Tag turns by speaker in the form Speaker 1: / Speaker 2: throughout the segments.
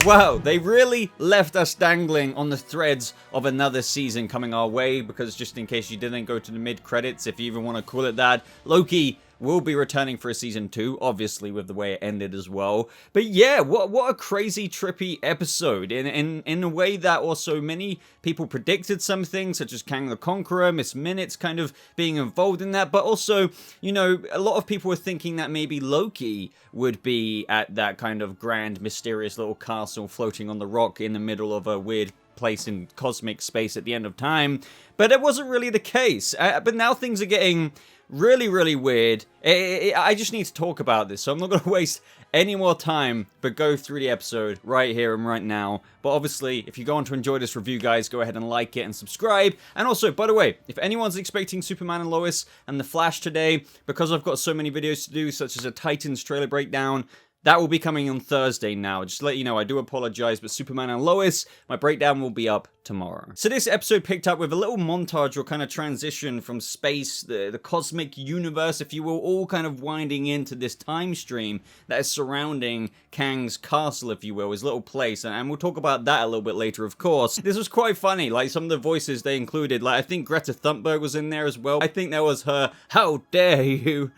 Speaker 1: Wow, they really left us dangling on the threads of another season coming our way, because just in case you didn't go to the mid-credits, if you even want to call it that, Loki will be returning for a season 2, obviously with the way it ended as well. But yeah, what a crazy, trippy episode, in a way that also many people predicted some things, such as Kang the Conqueror, Miss Minutes kind of being involved in that, but also, you know, a lot of people were thinking that maybe Loki would be at that kind of grand, mysterious little castle floating on the rock in the middle of a weird place in cosmic space at the end of time, but it wasn't really the case. But now things are getting really, really weird. I just need to talk about this, so I'm not going to waste any more time, but go through the episode right here and right now. But obviously, if you go on to enjoy this review, guys, go ahead and like it and subscribe. And also, by the way, if anyone's expecting Superman and Lois and The Flash today, because I've got so many videos to do, such as a Titans trailer breakdown, that will be coming on Thursday now. Just to let you know, I do apologize, but Superman and Lois, my breakdown will be up tomorrow. So this episode picked up with a little montage or kind of transition from space, the cosmic universe, if you will, all kind of winding into this time stream that is surrounding Kang's castle, if you will, his little place, and we'll talk about that a little bit later, of course. This was quite funny, like some of the voices they included, like I think Greta Thunberg was in there as well. I think there was her "how dare you"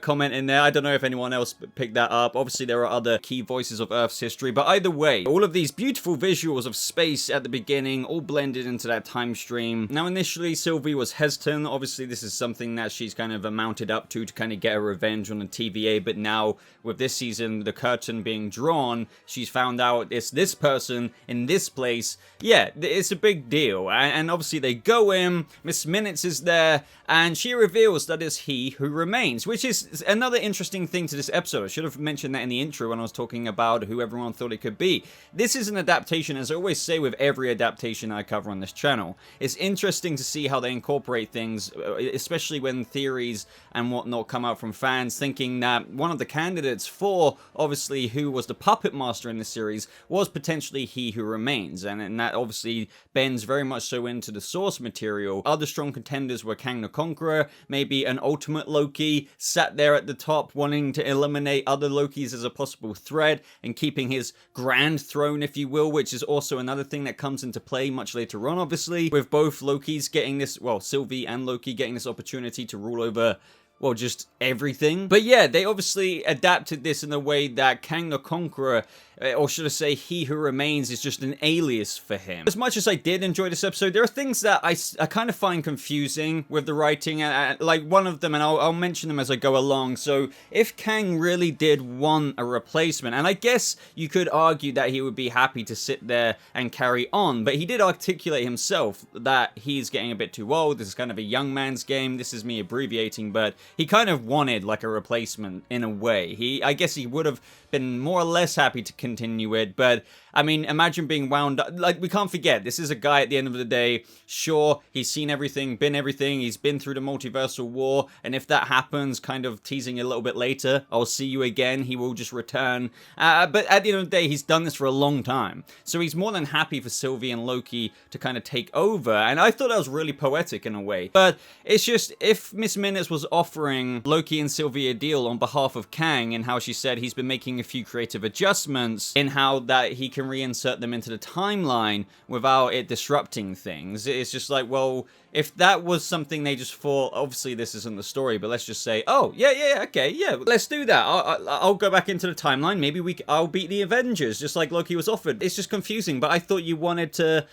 Speaker 1: comment in there. I don't know if anyone else picked that up. Obviously there are other key voices of Earth's history, but either way, all of these beautiful visuals of space at the beginning, all blended into that time stream. Now initially Sylvie was hesitant. Obviously this is something that she's kind of mounted up to kind of get her revenge on the TVA, but now with this season, the curtain being drawn, she's found out it's this person in this place. Yeah, it's a big deal. And obviously they go in, Miss Minutes is there, and she reveals that it's He Who Remains, which is another interesting thing to this episode. I should have mentioned that in the intro when I was talking about who everyone thought it could be. This is an adaptation, as I always say with every adaptation I cover on this channel. It's interesting to see how they incorporate things, especially when theories and whatnot come out from fans thinking that one of the candidates for, obviously, who was the puppet master in the series was potentially He Who Remains, and that obviously bends very much so into the source material. Other strong contenders were Kang the Conqueror, maybe an ultimate Loki sat there at the top wanting to eliminate other Lokis as a possible threat and keeping his grand throne, if you will, which is also another thing that comes into play much later on, obviously, with both Lokis getting this, well, Sylvie and Loki getting this opportunity to rule over, well, just everything. But yeah, they obviously adapted this in a way that Kang the Conqueror, or should I say He Who Remains, is just an alias for him. As much as I did enjoy this episode, there are things that I kind of find confusing with the writing, like one of them, and I'll mention them as I go along. So if Kang really did want a replacement, and I guess you could argue that he would be happy to sit there and carry on, but he did articulate himself that he's getting a bit too old, this is kind of a young man's game, this is me abbreviating, but he kind of wanted like a replacement in a way. I guess he would have been more or less happy to continue it, but I mean, imagine being wound up. Like, we can't forget, this is a guy at the end of the day, sure, he's seen everything, been everything, he's been through the multiversal war, and if that happens, kind of teasing a little bit later, I'll see you again, he will just return. But at the end of the day, he's done this for a long time, so he's more than happy for Sylvie and Loki to kind of take over, and I thought that was really poetic in a way. But it's just, if Miss Minutes was offering Loki and Sylvie a deal on behalf of Kang, and how she said he's been making a few creative adjustments in how that he can reinsert them into the timeline without it disrupting things, it's just like, well, if that was something they just thought, obviously this isn't the story, but let's just say, oh, yeah, okay, yeah, let's do that. I'll go back into the timeline, maybe I'll beat the Avengers, just like Loki was offered. It's just confusing, but I thought you wanted to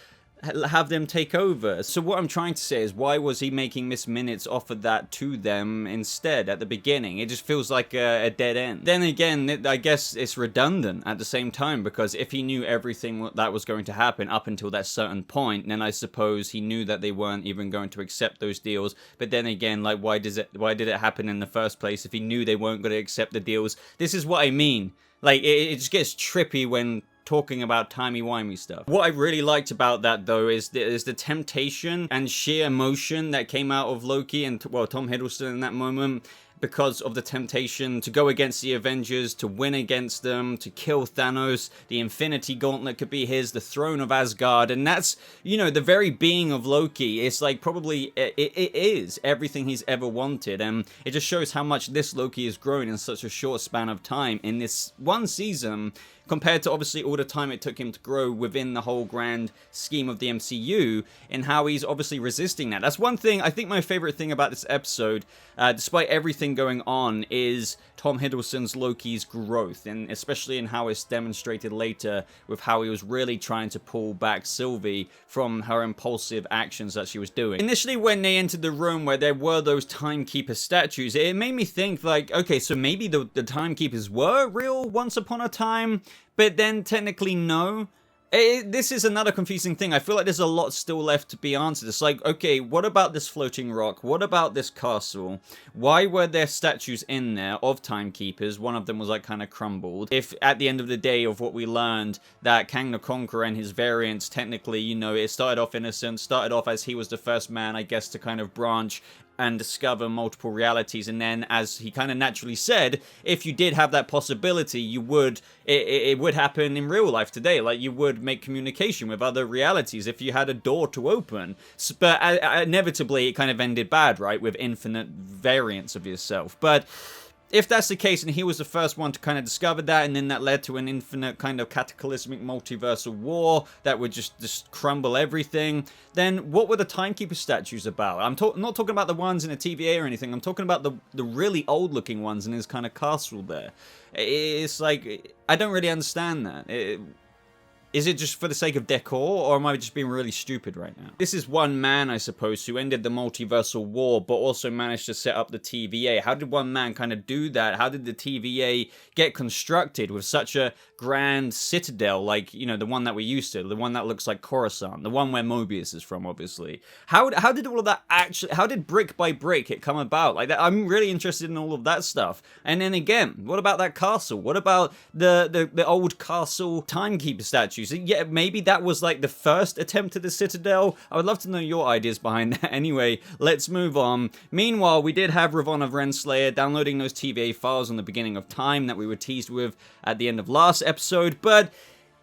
Speaker 1: have them take over. So what I'm trying to say is, why was he making Miss Minutes offer that to them instead at the beginning? It just feels like a dead end. Then again, I guess it's redundant at the same time, because if he knew everything that was going to happen up until that certain point, then I suppose he knew that they weren't even going to accept those deals. But then again, like, why did it happen in the first place if he knew they weren't going to accept the deals? This is what I mean. Like, it just gets trippy when talking about timey-wimey stuff. What I really liked about that, though, is the temptation and sheer emotion that came out of Loki and, well, Tom Hiddleston in that moment, because of the temptation to go against the Avengers, to win against them, to kill Thanos. The Infinity Gauntlet could be his, the throne of Asgard, and that's, you know, the very being of Loki. It's like probably, it is everything he's ever wanted, and it just shows how much this Loki has grown in such a short span of time in this one season, compared to obviously all the time it took him to grow within the whole grand scheme of the MCU, and how he's obviously resisting that. That's one thing, I think my favorite thing about this episode, despite everything going on, is Tom Hiddleston's Loki's growth, and especially in how it's demonstrated later with how he was really trying to pull back Sylvie from her impulsive actions that she was doing. Initially, when they entered the room where there were those Timekeeper statues, it made me think like, okay, so maybe the Timekeepers were real once upon a time, but then technically no. This is another confusing thing. I feel like there's a lot still left to be answered. It's like, okay, what about this floating rock? What about this castle? Why were there statues in there of Timekeepers? One of them was like kind of crumbled. If at the end of the day of what we learned that Kang the Conqueror and his variants, technically, you know, it started off innocent, started off as he was the first man, I guess, to kind of branch and discover multiple realities, and then, as he kind of naturally said, if you did have that possibility, you would, it would happen in real life today, like you would make communication with other realities if you had a door to open. But inevitably it kind of ended bad, right, with infinite variants of yourself. But if that's the case, and he was the first one to kind of discover that, and then that led to an infinite kind of cataclysmic multiversal war that would just crumble everything, then what were the Timekeeper statues about? I'm not talking about the ones in a TVA or anything. I'm talking about the really old-looking ones in his kind of castle there. It's like, I don't really understand that. Is it just for the sake of decor, or am I just being really stupid right now? This is one man, I suppose, who ended the multiversal war, but also managed to set up the TVA. How did one man kind of do that? How did the TVA get constructed with such a grand citadel, like, you know, the one that we're used to, the one that looks like Coruscant, the one where Mobius is from, obviously? How did all of that actually, how did brick by brick it come about? Like, that, I'm really interested in all of that stuff. And then again, what about that castle? What about the old castle Timekeeper statues? Yeah, maybe that was like the first attempt at the Citadel. I would love to know your ideas behind that. Anyway, let's move on. Meanwhile, we did have Ravonna Renslayer downloading those TVA files on the beginning of time that we were teased with at the end of last episode, but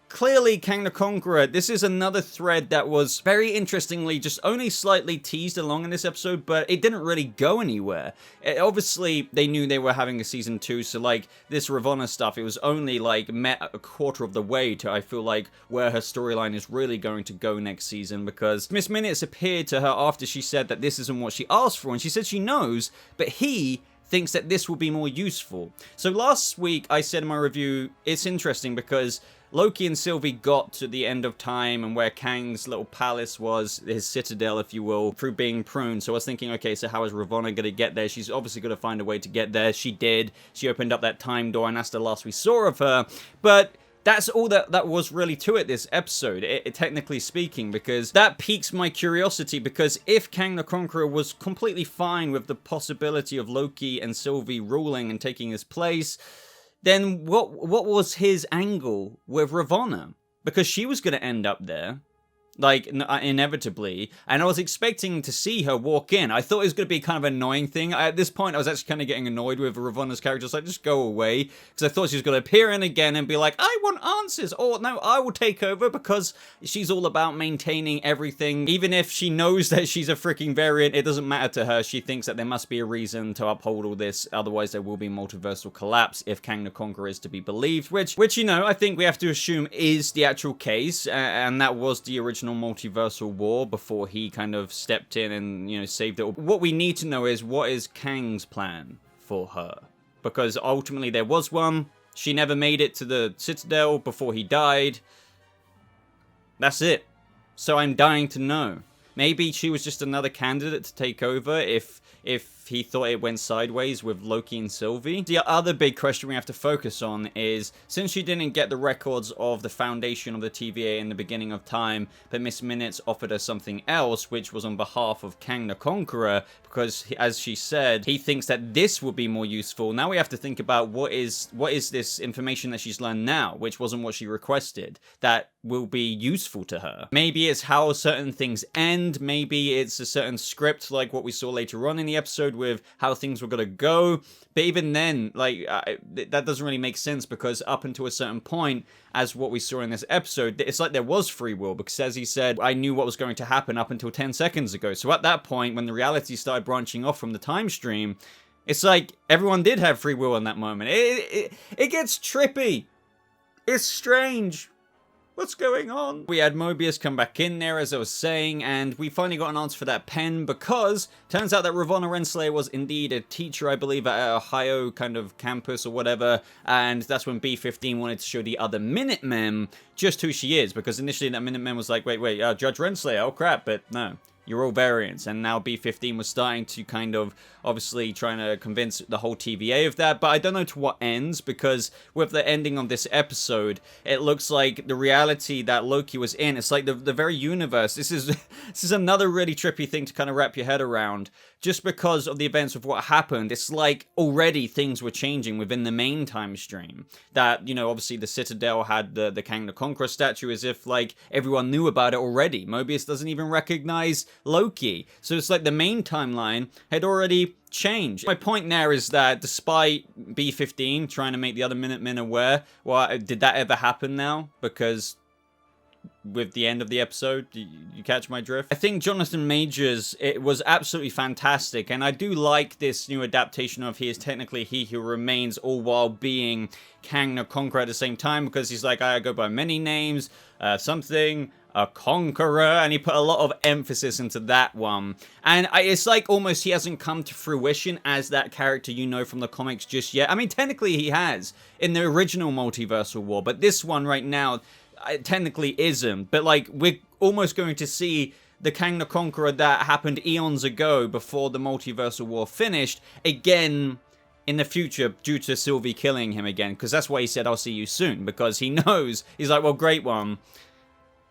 Speaker 1: clearly, Kang the Conqueror, this is another thread that was very interestingly just only slightly teased along in this episode, but it didn't really go anywhere. Obviously, they knew they were having a season 2, so like this Ravonna stuff, it was only like met a quarter of the way to, I feel like, where her storyline is really going to go next season, because Miss Minutes appeared to her after she said that this isn't what she asked for, and she said she knows, but he thinks that this will be more useful. So last week, I said in my review, it's interesting because Loki and Sylvie got to the end of time and where Kang's little palace was, his citadel, if you will, through being pruned. So I was thinking, okay, so how is Ravonna going to get there? She's obviously going to find a way to get there. She did. She opened up that time door, and that's the last we saw of her. But that's all that was really to it this episode, technically speaking, because that piques my curiosity, because if Kang the Conqueror was completely fine with the possibility of Loki and Sylvie ruling and taking his place, then what was his angle with Ravonna? Because she was going to end up there, like, inevitably, and I was expecting to see her walk in. I thought it was going to be kind of an annoying thing. At this point, I was actually kind of getting annoyed with Ravonna's character, so I just go away, because I thought she was going to appear in again and be like, I want answers, or no, I will take over, because she's all about maintaining everything. Even if she knows that she's a freaking variant, it doesn't matter to her. She thinks that there must be a reason to uphold all this, otherwise there will be multiversal collapse if Kang the Conqueror is to be believed, which, you know, I think we have to assume is the actual case, and that was the original multiversal war before he kind of stepped in and, you know, saved it. What we need to know is, what is Kang's plan for her? Because ultimately there was one. She never made it to the Citadel before he died. That's it. So I'm dying to know. Maybe she was just another candidate to take over if he thought it went sideways with Loki and Sylvie. The other big question we have to focus on is, since she didn't get the records of the foundation of the TVA in the beginning of time, but Miss Minutes offered her something else, which was on behalf of Kang the Conqueror, because, as she said, he thinks that this will be more useful. Now we have to think about what is this information that she's learned now, which wasn't what she requested, that will be useful to her. Maybe it's how certain things end, maybe it's a certain script like what we saw later on in the episode with how things were going to go. But even then, like, that doesn't really make sense, because up until a certain point, as what we saw in this episode, it's like there was free will, because as he said, I knew what was going to happen up until 10 seconds ago. So at that point, when the reality started branching off from the time stream, it's like everyone did have free will in that moment. It gets trippy. It's strange. What's going on? We had Mobius come back in there, as I was saying, and we finally got an answer for that pen, because turns out that Ravonna Renslayer was indeed a teacher, I believe, at a Ohio kind of campus or whatever, and that's when B-15 wanted to show the other Minutemen just who she is, because initially that Minutemen was like, wait, Judge Renslayer, oh crap, but no. You're all variants, and now B-15 was starting to kind of, obviously, trying to convince the whole TVA of that, but I don't know to what ends, because with the ending of this episode, it looks like the reality that Loki was in, it's like the very universe, this is another really trippy thing to kind of wrap your head around, just because of the events of what happened. It's like already things were changing within the main time stream, that, you know, obviously the Citadel had the Kang the Conqueror statue, as if, like, everyone knew about it already. Mobius doesn't even recognize Loki. So it's like the main timeline had already changed. My point there is that despite B-15 trying to make the other Minutemen aware, well, did that ever happen now? Because with the end of the episode, you catch my drift? I think Jonathan Majors, it was absolutely fantastic, and I do like this new adaptation of he is technically He Who Remains, all while being Kang the Conqueror at the same time, because he's like, I go by many names, a conqueror, and he put a lot of emphasis into that one. And it's like almost he hasn't come to fruition as that character you know from the comics just yet. I mean, technically he has in the original Multiversal War, but this one right now technically isn't. But like, we're almost going to see the Kang the Conqueror that happened eons ago before the Multiversal War finished again in the future due to Sylvie killing him again, because that's why he said I'll see you soon, because he knows, he's like, well, great one,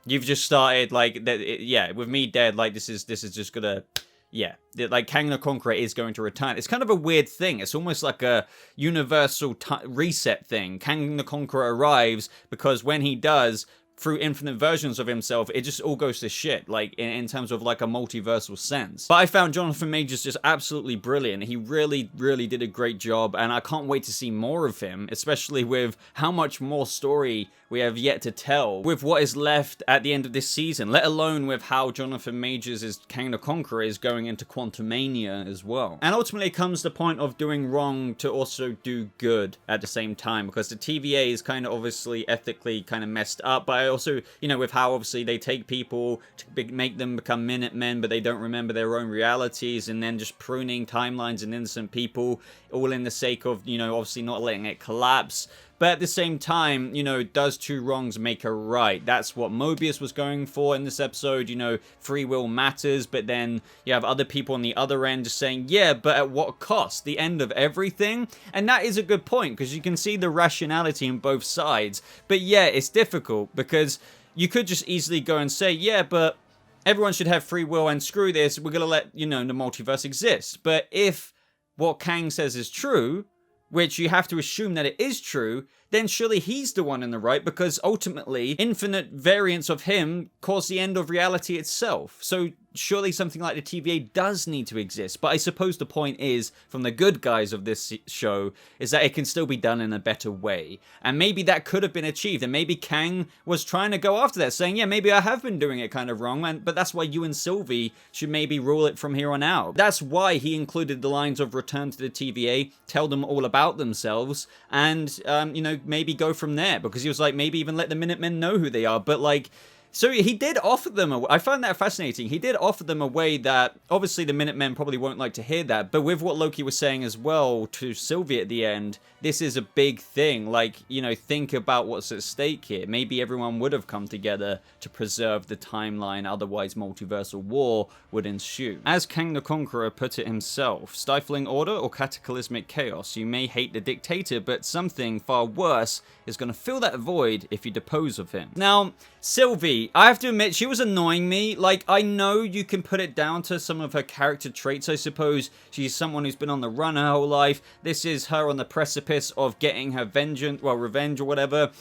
Speaker 1: you've just started, like, yeah, with me dead, like, this is just gonna, yeah, like, Kang the Conqueror is going to return. It's kind of a weird thing. It's almost like a universal reset thing. Kang the Conqueror arrives because when he does, through infinite versions of himself, it just all goes to shit, like, in terms of, like, a multiversal sense. But I found Jonathan Majors just absolutely brilliant. He really, really did a great job, and I can't wait to see more of him, especially with how much more story we have yet to tell with what is left at the end of this season, let alone with how Jonathan Majors' Kang the Conqueror is going into Quantumania as well. And ultimately comes the point of doing wrong to also do good at the same time, because the TVA is kind of obviously ethically kind of messed up, but I also, you know, with how obviously they take people to make them become Minutemen, but they don't remember their own realities, and then just pruning timelines and innocent people, all in the sake of, you know, obviously not letting it collapse. But at the same time, you know, does two wrongs make a right? That's what Mobius was going for in this episode. You know, free will matters, but then you have other people on the other end just saying, yeah, but at what cost? The end of everything? And that is a good point, because you can see the rationality in both sides. But yeah, it's difficult, because you could just easily go and say, yeah, but everyone should have free will, and screw this, we're going to let, you know, the multiverse exist. But if what Kang says is true, which you have to assume that it is true, then surely he's the one in the right, because ultimately, infinite variants of him cause the end of reality itself. So surely something like the TVA does need to exist. But I suppose the point is, from the good guys of this show, is that it can still be done in a better way. And maybe that could have been achieved. And maybe Kang was trying to go after that, saying, yeah, maybe I have been doing it kind of wrong, but that's why you and Sylvie should maybe rule it from here on out. That's why he included the lines of return to the TVA, tell them all about themselves, and, you know, maybe go from there. Because he was like, maybe even let the Minutemen know who they are. But, like, so he did offer them I found that fascinating. He did offer them a way that, obviously the Minutemen probably won't like to hear that, but with what Loki was saying as well to Sylvie at the end, this is a big thing. Like, you know, think about what's at stake here. Maybe everyone would have come together to preserve the timeline, otherwise multiversal war would ensue. As Kang the Conqueror put it himself, stifling order or cataclysmic chaos? You may hate the dictator, but something far worse is going to fill that void if you depose of him. Now, Sylvie, I have to admit, she was annoying me. Like, I know you can put it down to some of her character traits, I suppose. She's someone who's been on the run her whole life. This is her on the precipice of getting her vengeance, well, revenge or whatever.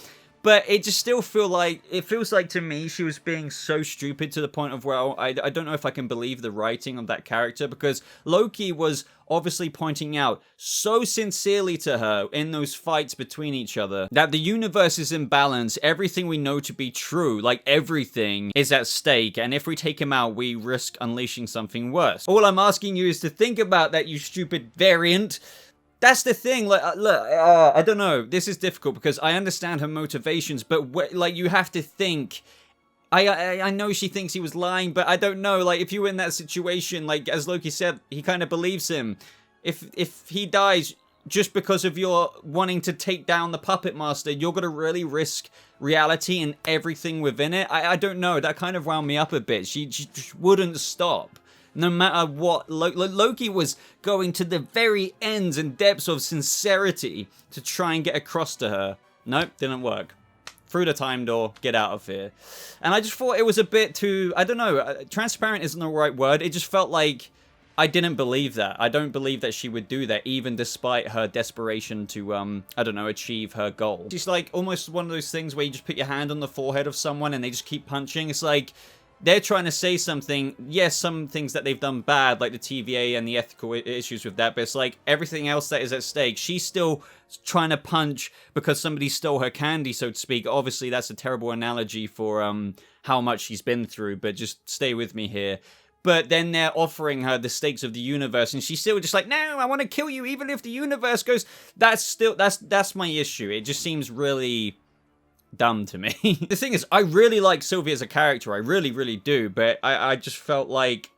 Speaker 1: But it just still feels like to me she was being so stupid to the point of where I don't know if I can believe the writing of that character, because Loki was obviously pointing out so sincerely to her in those fights between each other that the universe is in balance, everything we know to be true, like everything, is at stake, and if we take him out, we risk unleashing something worse. All I'm asking you is to think about that, you stupid variant. That's the thing, like, look, I don't know, this is difficult because I understand her motivations, but, like, you have to think, I know she thinks he was lying, but I don't know, like, if you were in that situation, like, as Loki said, he kind of believes him. If he dies just because of your wanting to take down the Puppet Master, you're gonna really risk reality and everything within it? I don't know, that kind of wound me up a bit. She just wouldn't stop. No matter what, Loki was going to the very ends and depths of sincerity to try and get across to her. Nope, didn't work. Through the time door, get out of here. And I just thought it was a bit too, I don't know, transparent isn't the right word. It just felt like I didn't believe that. I don't believe that she would do that, even despite her desperation to, I don't know, achieve her goal. She's like almost one of those things where you just put your hand on the forehead of someone and they just keep punching. It's like, they're trying to say something. Yes, some things that they've done bad, like the TVA and the ethical issues with that, but it's like everything else that is at stake. She's still trying to punch because somebody stole her candy, so to speak. Obviously, that's a terrible analogy for how much she's been through, but just stay with me here. But then they're offering her the stakes of the universe, and she's still just like, no, I want to kill you, even if the universe goes. That's my issue. It just seems really dumb to me. The thing is, I really like Sylvie as a character. I really, really do. But I just felt like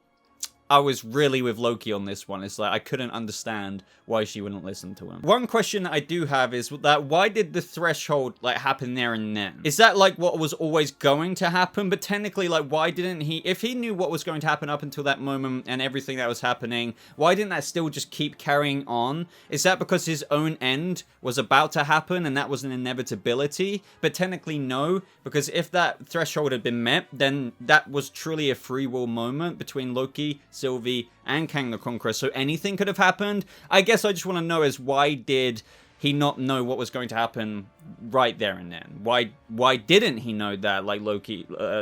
Speaker 1: I was really with Loki on this one. It's like I couldn't understand why she wouldn't listen to him. One question that I do have is that why did the threshold like happen there and then? Is that like what was always going to happen? But technically, like, why didn't he, if he knew what was going to happen up until that moment and everything that was happening, why didn't that still just keep carrying on? Is that because his own end was about to happen and that was an inevitability? But technically no, because if that threshold had been met, then that was truly a free will moment between Loki, Sylvie, and Kang the Conqueror, so anything could have happened. I guess I just want to know is why did he not know what was going to happen right there and then? Why didn't he know that, like,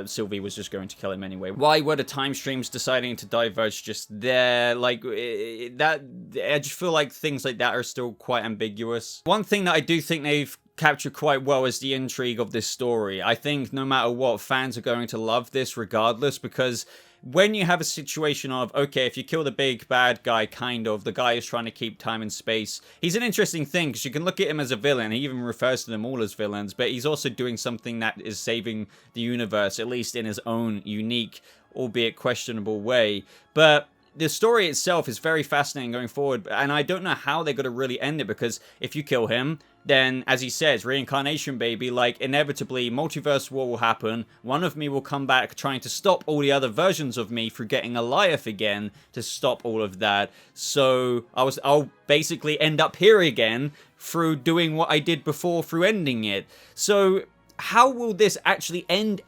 Speaker 1: Sylvie was just going to kill him anyway? Why were the time streams deciding to diverge just there? Like, I just feel like things like that are still quite ambiguous. One thing that I do think they've captured quite well is the intrigue of this story. I think no matter what, fans are going to love this regardless, because when you have a situation of, okay, if you kill the big bad guy, kind of, the guy is trying to keep time and space, he's an interesting thing, because you can look at him as a villain. He even refers to them all as villains, but he's also doing something that is saving the universe, at least in his own unique, albeit questionable way. But the story itself is very fascinating going forward, and I don't know how they're going to really end it, because if you kill him, then, as he says, reincarnation, baby, like, inevitably, multiverse war will happen. One of me will come back trying to stop all the other versions of me through getting Goliath again to stop all of that. So, I'll basically end up here again through doing what I did before through ending it. So, how will this actually end?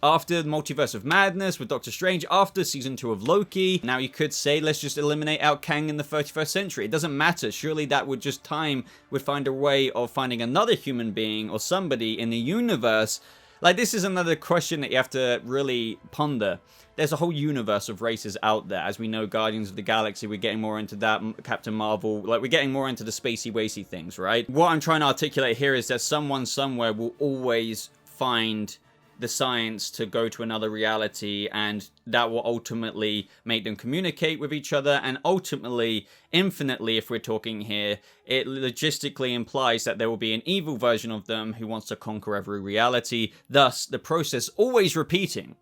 Speaker 1: After the Multiverse of Madness with Doctor Strange, after Season 2 of Loki, now you could say, let's just eliminate out Kang in the 31st century. It doesn't matter. Surely that would just time would find a way of finding another human being or somebody in the universe. Like, this is another question that you have to really ponder. There's a whole universe of races out there. As we know, Guardians of the Galaxy, we're getting more into that. Captain Marvel, like, we're getting more into the spacey-wacy things, right? What I'm trying to articulate here is that someone somewhere will always find the science to go to another reality, and that will ultimately make them communicate with each other, and ultimately, infinitely, if we're talking here, it logistically implies that there will be an evil version of them who wants to conquer every reality, thus the process always repeating.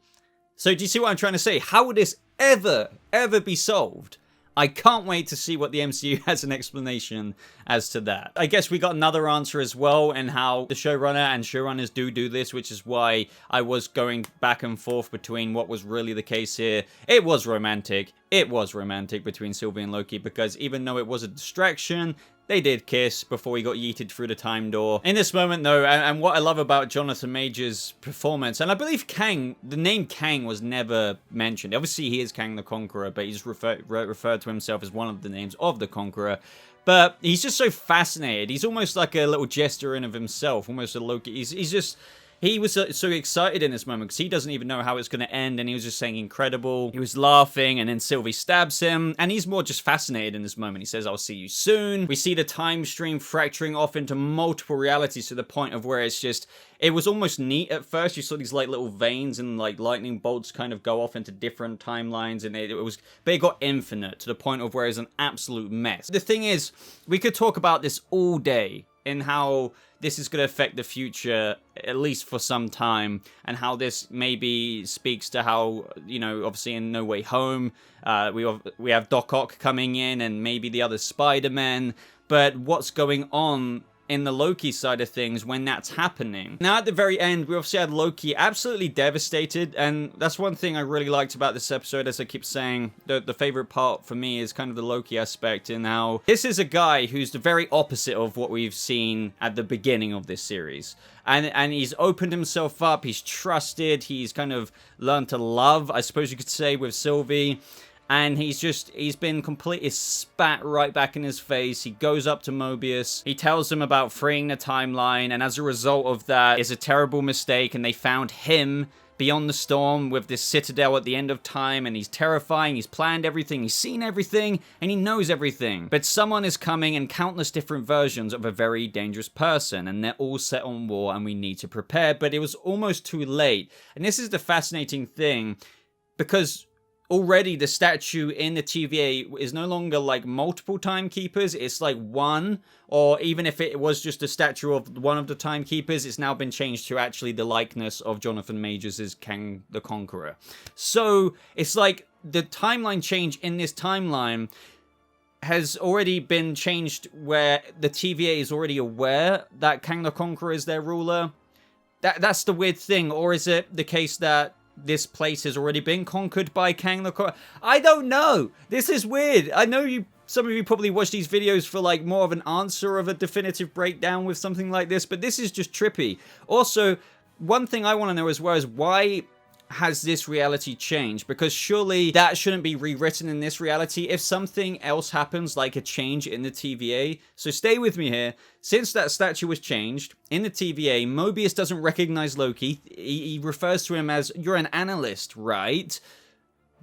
Speaker 1: So do you see what I'm trying to say? How would this ever be solved? I can't wait to see what the MCU has an explanation as to that. I guess we got another answer as well, and how the showrunner and showrunners do this, which is why I was going back and forth between what was really the case here. It was romantic. It was romantic between Sylvie and Loki, because even though it was a distraction, they did kiss before he got yeeted through the time door. In this moment, though, and what I love about Jonathan Majors' performance, and I believe Kang, the name Kang was never mentioned. Obviously, he is Kang the Conqueror, but he's referred to himself as one of the names of the Conqueror. But he's just so fascinated. He's almost like a little jester in of himself, almost a Loki. He's just... He was so excited in this moment because he doesn't even know how it's going to end, and he was just saying incredible. He was laughing, and then Sylvie stabs him, and he's more just fascinated in this moment. He says, I'll see you soon. We see the time stream fracturing off into multiple realities to the point of where it's just... It was almost neat at first. You saw these like little veins and like lightning bolts kind of go off into different timelines, and but it got infinite to the point of where it's an absolute mess. The thing is, we could talk about this all day in how this is going to affect the future, at least for some time, and how this maybe speaks to how, you know, obviously in No Way Home, we have Doc Ock coming in, and maybe the other Spider-Men, but what's going on in the Loki side of things when that's happening. Now, at the very end, we obviously had Loki absolutely devastated, and that's one thing I really liked about this episode, as I keep saying. The favorite part for me is kind of the Loki aspect, and how this is a guy who's the very opposite of what we've seen at the beginning of this series. And he's opened himself up, he's trusted, he's kind of learned to love, I suppose you could say, with Sylvie. And he's been completely spat right back in his face. He goes up to Mobius. He tells him about freeing the timeline. And as a result of that, it's a terrible mistake. And they found him beyond the storm with this citadel at the end of time. And he's terrifying. He's planned everything. He's seen everything. And he knows everything. But someone is coming in countless different versions of a very dangerous person. And they're all set on war. And we need to prepare. But it was almost too late. And this is the fascinating thing. Because... already the statue in the TVA is no longer like multiple timekeepers, it's like one, or even if it was just a statue of one of the timekeepers, it's now been changed to actually the likeness of Jonathan Majors as Kang the Conqueror. So it's like the timeline change in this timeline has already been changed where the TVA is already aware that Kang the Conqueror is their ruler. That's the weird thing. Or is it the case that this place has already been conquered by Kang the Conqueror? I don't know. This is weird. I know some of you probably watch these videos for like more of an answer of a definitive breakdown with something like this, but this is just trippy. Also, one thing I want to know as well is why has this reality changed? Because surely that shouldn't be rewritten in this reality if something else happens, like a change in the TVA. So stay with me here. Since that statue was changed in the TVA, Mobius doesn't recognize Loki. He refers to him as, you're an analyst, right?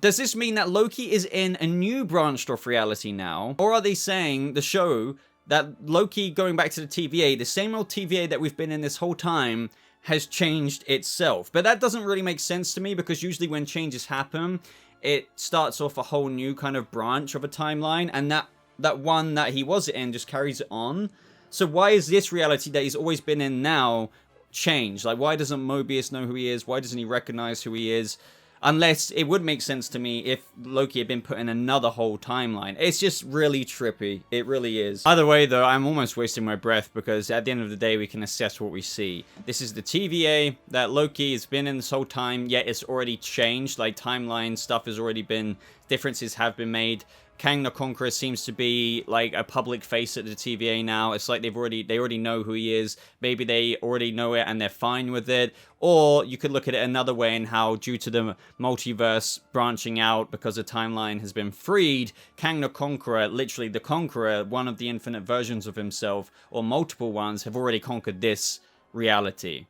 Speaker 1: Does this mean that Loki is in a new branched off reality now? Or are they saying, the show, that Loki going back to the TVA, the same old TVA that we've been in this whole time, has changed itself? But that doesn't really make sense to me, because usually when changes happen, it starts off a whole new kind of branch of a timeline, and that one that he was in just carries it on. So why is this reality that he's always been in now changed? Like, why doesn't Mobius know who he is? Why doesn't he recognize who he is? Unless it would make sense to me if Loki had been put in another whole timeline. It's just really trippy. It really is. Either way, though, I'm almost wasting my breath, because at the end of the day, we can assess what we see. This is the TVA that Loki has been in this whole time, yet it's already changed. Like, timeline stuff has already been... differences have been made. Kang the Conqueror seems to be like a public face at the TVA now. It's like they already know who he is. Maybe they already know it and they're fine with it. Or you could look at it another way, in how due to the multiverse branching out because the timeline has been freed, Kang the Conqueror, literally the Conqueror, one of the infinite versions of himself, or multiple ones, have already conquered this reality.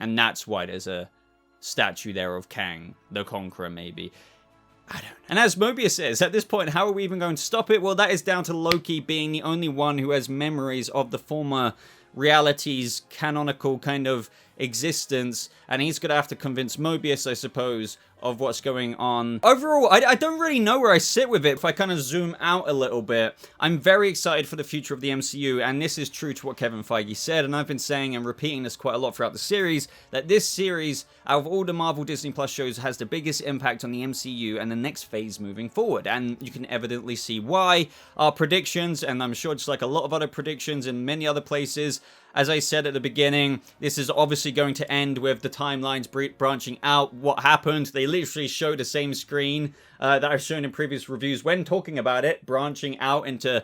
Speaker 1: And that's why there's a statue there of Kang the Conqueror, maybe. I don't know. And as Mobius says, at this point, how are we even going to stop it? Well, that is down to Loki being the only one who has memories of the former reality's canonical kind of existence, and he's going to have to convince Mobius, I suppose, of what's going on. Overall, I don't really know where I sit with it. If I kind of zoom out a little bit, I'm very excited for the future of the MCU, and this is true to what Kevin Feige said, and I've been saying and repeating this quite a lot throughout the series, that this series, out of all the Marvel Disney Plus shows, has the biggest impact on the MCU and the next phase moving forward, and you can evidently see why. Our predictions, and I'm sure just like a lot of other predictions in many other places, as I said at the beginning, this is obviously going to end with the timelines branching out. What happened? They literally show the same screen that I've shown in previous reviews when talking about it, branching out into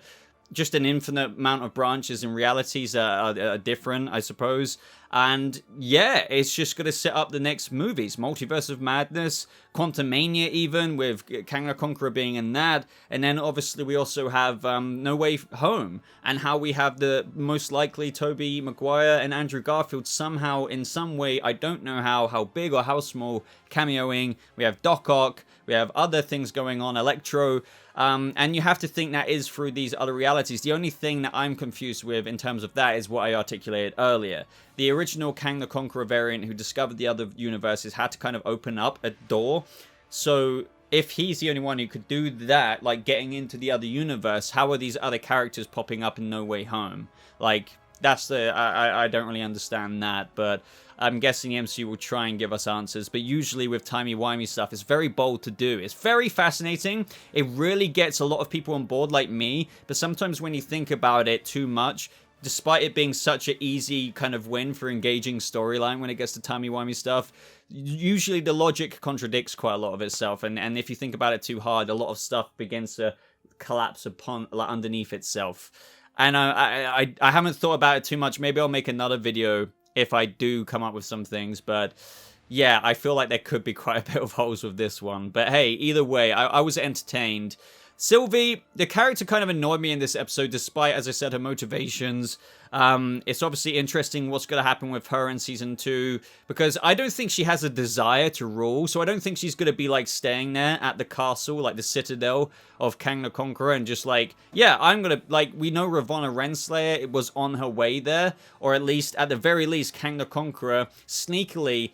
Speaker 1: just an infinite amount of branches and realities that are different, I suppose. And yeah, it's just going to set up the next movies. Multiverse of Madness, Quantumania even, with Kang the Conqueror being in that. And then obviously we also have No Way Home, and how we have the most likely Tobey Maguire and Andrew Garfield somehow, in some way, I don't know how big or how small, cameoing. We have Doc Ock, we have other things going on, Electro. And you have to think that is through these other realities. The only thing that I'm confused with in terms of that is what I articulated earlier. The original Kang the Conqueror variant who discovered the other universes had to kind of open up a door. So if he's the only one who could do that, like getting into the other universe, how are these other characters popping up in No Way Home? Like, that's I don't really understand that, but I'm guessing the MCU will try and give us answers. But usually with timey-wimey stuff, it's very bold to do. It's very fascinating. It really gets a lot of people on board like me. But sometimes when you think about it too much, despite it being such an easy kind of win for engaging storyline when it gets to timey-wimey stuff, usually the logic contradicts quite a lot of itself. And if you think about it too hard, a lot of stuff begins to collapse upon, like, underneath itself. And I haven't thought about it too much. Maybe I'll make another video if I do come up with some things. But yeah, I feel like there could be quite a bit of holes with this one. But hey, either way, I was entertained. Sylvie, the character kind of annoyed me in this episode, despite, as I said, her motivations. It's obviously interesting what's going to happen with her in Season 2, because I don't think she has a desire to rule, so I don't think she's going to be, like, staying there at the castle, like the citadel of Kang the Conqueror, and just like, yeah, I'm going to, like, we know Ravonna Renslayer, it was on her way there, or at least, at the very least, Kang the Conqueror sneakily,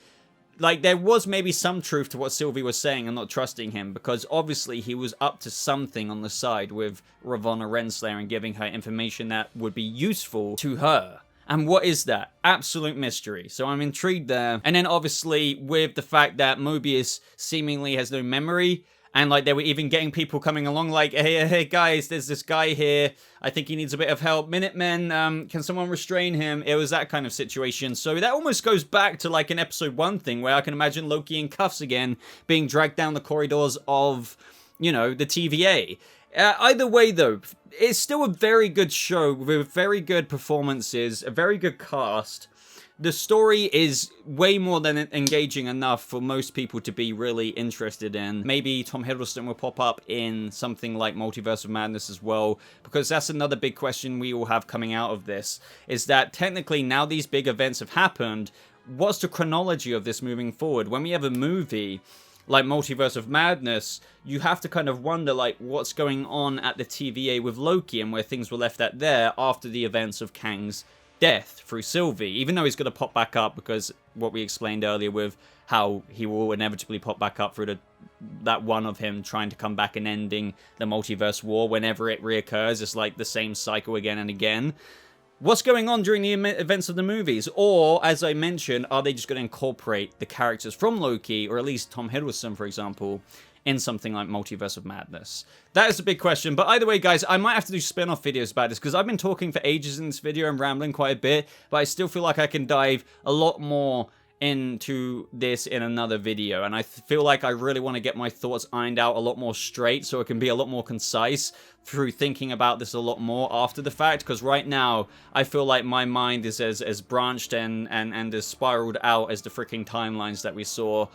Speaker 1: like, there was maybe some truth to what Sylvie was saying and not trusting him, because obviously he was up to something on the side with Ravonna Renslayer and giving her information that would be useful to her. And what is that? Absolute mystery. So I'm intrigued there. And then obviously with the fact that Mobius seemingly has no memory, and like they were even getting people coming along like, hey guys, there's this guy here. I think he needs a bit of help. Minutemen, can someone restrain him? It was that kind of situation. So that almost goes back to like an episode 1 thing where I can imagine Loki in cuffs again being dragged down the corridors of, you know, the TVA. Either way though, it's still a very good show with very good performances, a very good cast. The story is way more than engaging enough for most people to be really interested in. Maybe Tom Hiddleston will pop up in something like Multiverse of Madness as well, because that's another big question we all have coming out of this, is that technically now these big events have happened, what's the chronology of this moving forward? When we have a movie like Multiverse of Madness, you have to kind of wonder, like, what's going on at the TVA with Loki and where things were left at there after the events of Kang's death through Sylvie, even though he's going to pop back up, because what we explained earlier with how he will inevitably pop back up through that one of him trying to come back and ending the multiverse war whenever it reoccurs. It's like the same cycle again and again. What's going on during the events of the movies? Or, as I mentioned, are they just going to incorporate the characters from Loki, or at least Tom Hiddleston, for example, in something like Multiverse of Madness? That is a big question, but either way, guys, I might have to do spin-off videos about this, because I've been talking for ages in this video and rambling quite a bit, but I still feel like I can dive a lot more into this in another video, and I feel like I really want to get my thoughts ironed out a lot more straight, so it can be a lot more concise through thinking about this a lot more after the fact, because right now, I feel like my mind is as branched and as spiraled out as the freaking timelines that we saw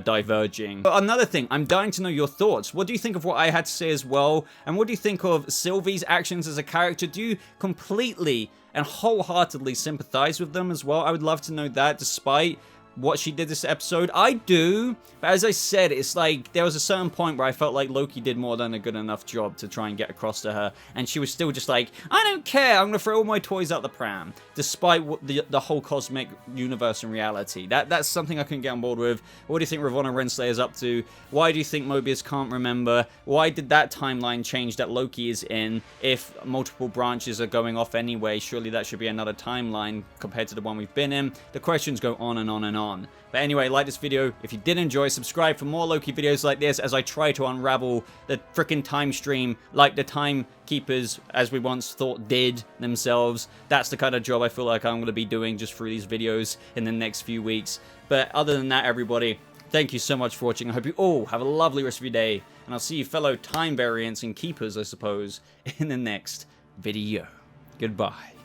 Speaker 1: diverging. But another thing, I'm dying to know your thoughts. What do you think of what I had to say as well? And what do you think of Sylvie's actions as a character? Do you completely and wholeheartedly sympathize with them as well? I would love to know that, despite what she did this episode. I do, but as I said, it's like there was a certain point where I felt like Loki did more than a good enough job to try and get across to her, and she was still just like, I don't care, I'm gonna throw all my toys out the pram, despite what the whole cosmic universe and reality. That's something I couldn't get on board with. What do you think Ravonna Renslayer is up to? Why do you think Mobius can't remember? Why did that timeline change that Loki is in? If multiple branches are going off anyway, surely that should be another timeline compared to the one we've been in. The questions go on and on and on. But anyway, like this video if you did enjoy, subscribe for more Loki videos like this as I try to unravel the freaking time stream like the Timekeepers, as we once thought, did themselves. That's the kind of job I feel like I'm going to be doing just through these videos in the next few weeks. But other than that, everybody, thank you so much for watching. I hope you all have a lovely rest of your day, and I'll see you fellow time variants and keepers, I suppose, in the next video. Goodbye.